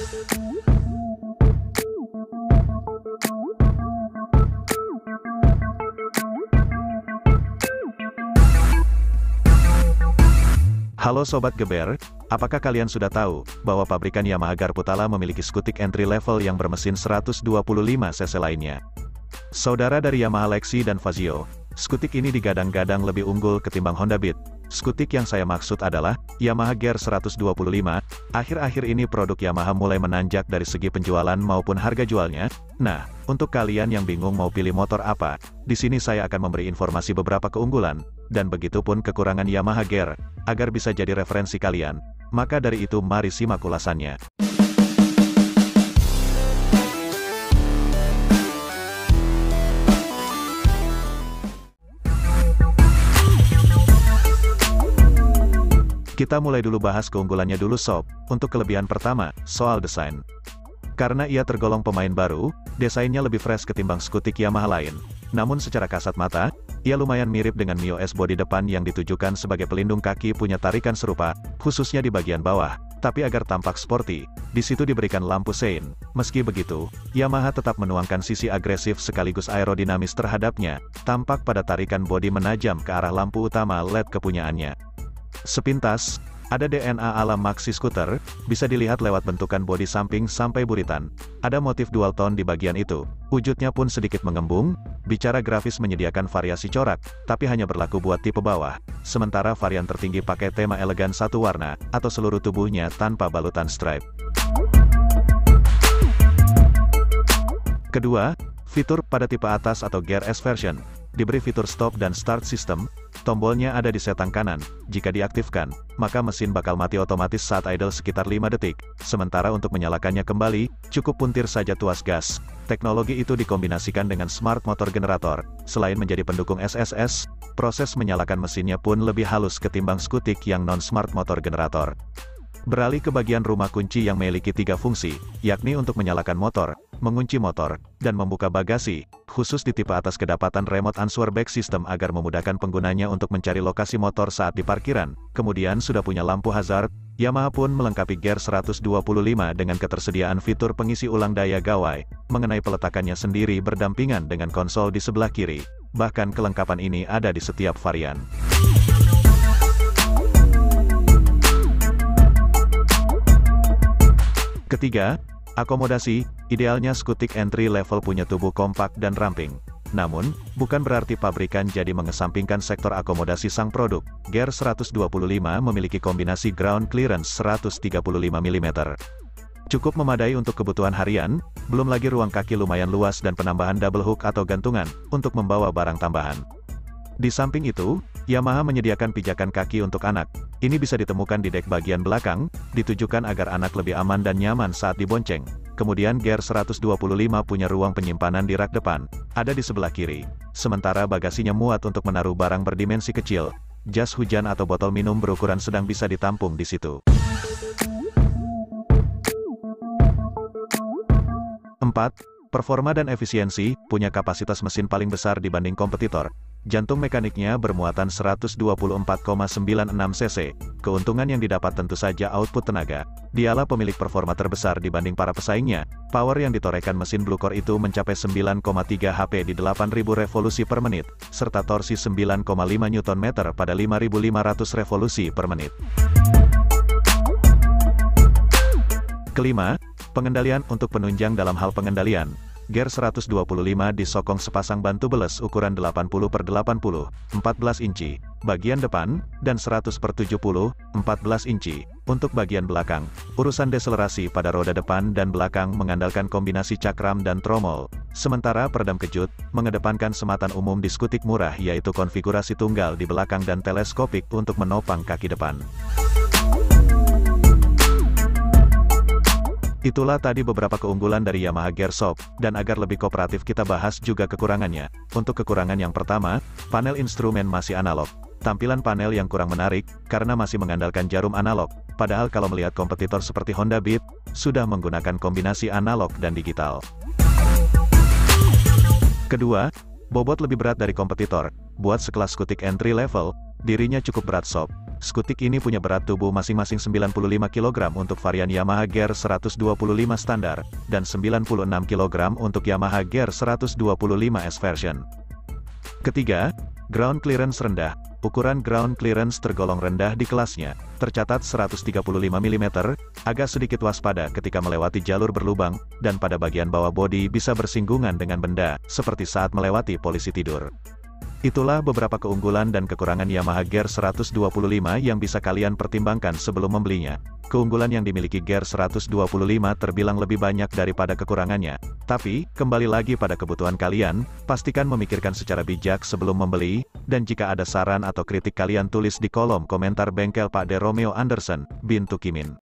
Halo Sobat Geber, apakah kalian sudah tahu bahwa pabrikan Yamaha Garputala memiliki skutik entry level yang bermesin 125 cc lainnya? Saudara dari Yamaha Lexi dan Fazio, skutik ini digadang-gadang lebih unggul ketimbang Honda Beat. Skutik yang saya maksud adalah Yamaha Gear 125. Akhir-akhir ini produk Yamaha mulai menanjak dari segi penjualan maupun harga jualnya. Nah, untuk kalian yang bingung mau pilih motor apa, di sini saya akan memberi informasi beberapa keunggulan, dan begitupun kekurangan Yamaha Gear, agar bisa jadi referensi kalian. Maka dari itu mari simak ulasannya. Kita mulai dulu bahas keunggulannya dulu sob. Untuk kelebihan pertama, soal desain. Karena ia tergolong pemain baru, desainnya lebih fresh ketimbang skutik Yamaha lain. Namun secara kasat mata, ia lumayan mirip dengan Mio S. Bodi depan yang ditujukan sebagai pelindung kaki punya tarikan serupa, khususnya di bagian bawah. Tapi agar tampak sporty, di situ diberikan lampu sein. Meski begitu, Yamaha tetap menuangkan sisi agresif sekaligus aerodinamis terhadapnya, tampak pada tarikan bodi menajam ke arah lampu utama LED kepunyaannya. Sepintas, ada DNA ala maxi scooter, bisa dilihat lewat bentukan bodi samping sampai buritan. Ada motif dual tone di bagian itu, wujudnya pun sedikit mengembung. Bicara grafis menyediakan variasi corak, tapi hanya berlaku buat tipe bawah. Sementara varian tertinggi pakai tema elegan satu warna, atau seluruh tubuhnya tanpa balutan stripe. Kedua, fitur pada tipe atas atau Gear S version, diberi fitur stop dan start system. Tombolnya ada di setang kanan. Jika diaktifkan, maka mesin bakal mati otomatis saat idle sekitar 5 detik. Sementara untuk menyalakannya kembali, cukup puntir saja tuas gas. Teknologi itu dikombinasikan dengan smart motor generator. Selain menjadi pendukung SSS, proses menyalakan mesinnya pun lebih halus ketimbang skutik yang non-smart motor generator. Beralih ke bagian rumah kunci yang memiliki 3 fungsi, yakni untuk menyalakan motor, mengunci motor, dan membuka bagasi. Khusus di tipe atas kedapatan remote answer back system agar memudahkan penggunanya untuk mencari lokasi motor saat di parkiran. Kemudian sudah punya lampu hazard. Yamaha pun melengkapi Gear 125 dengan ketersediaan fitur pengisi ulang daya gawai. Mengenai peletakannya sendiri berdampingan dengan konsol di sebelah kiri. Bahkan kelengkapan ini ada di setiap varian. Ketiga, akomodasi. Idealnya skutik entry level punya tubuh kompak dan ramping. Namun, bukan berarti pabrikan jadi mengesampingkan sektor akomodasi sang produk. Gear 125 memiliki kombinasi ground clearance 135 mm. Cukup memadai untuk kebutuhan harian, belum lagi ruang kaki lumayan luas dan penambahan double hook atau gantungan, untuk membawa barang tambahan. Di samping itu, Yamaha menyediakan pijakan kaki untuk anak. Ini bisa ditemukan di dek bagian belakang, ditujukan agar anak lebih aman dan nyaman saat dibonceng. Kemudian Gear 125 punya ruang penyimpanan di rak depan, ada di sebelah kiri. Sementara bagasinya muat untuk menaruh barang berdimensi kecil. Jas hujan atau botol minum berukuran sedang bisa ditampung di situ. 4. Performa dan efisiensi, punya kapasitas mesin paling besar dibanding kompetitor. Jantung mekaniknya bermuatan 124,96 cc. Keuntungan yang didapat tentu saja output tenaga. Dialah pemilik performa terbesar dibanding para pesaingnya. Power yang ditorehkan mesin Blue Core itu mencapai 9,3 HP di 8.000 revolusi per menit, serta torsi 9,5 Nm pada 5.500 revolusi per menit. Kelima, pengendalian. Untuk penunjang dalam hal pengendalian, Gear 125 disokong sepasang bantu beles ukuran 80x80, 14 inci, bagian depan, dan 100x70, 14 inci, untuk bagian belakang. Urusan deselerasi pada roda depan dan belakang mengandalkan kombinasi cakram dan tromol. Sementara peredam kejut, mengedepankan sematan umum di skutik murah yaitu konfigurasi tunggal di belakang dan teleskopik untuk menopang kaki depan. Itulah tadi beberapa keunggulan dari Yamaha Gear Shop, dan agar lebih kooperatif kita bahas juga kekurangannya. Untuk kekurangan yang pertama, panel instrumen masih analog. Tampilan panel yang kurang menarik, karena masih mengandalkan jarum analog, padahal kalau melihat kompetitor seperti Honda Beat, sudah menggunakan kombinasi analog dan digital. Kedua, bobot lebih berat dari kompetitor. Buat sekelas skutik entry level, dirinya cukup berat sob. Skutik ini punya berat tubuh masing-masing 95 kg untuk varian Yamaha Gear 125 standar, dan 96 kg untuk Yamaha Gear 125 S version. Ketiga, ground clearance rendah. Ukuran ground clearance tergolong rendah di kelasnya, tercatat 135 mm, agak sedikit waspada ketika melewati jalur berlubang, dan pada bagian bawah bodi bisa bersinggungan dengan benda, seperti saat melewati polisi tidur. Itulah beberapa keunggulan dan kekurangan Yamaha Gear 125 yang bisa kalian pertimbangkan sebelum membelinya. Keunggulan yang dimiliki Gear 125 terbilang lebih banyak daripada kekurangannya. Tapi, kembali lagi pada kebutuhan kalian, pastikan memikirkan secara bijak sebelum membeli, dan jika ada saran atau kritik kalian tulis di kolom komentar bengkel Pak De Romeo Anderson, bin Tukimin.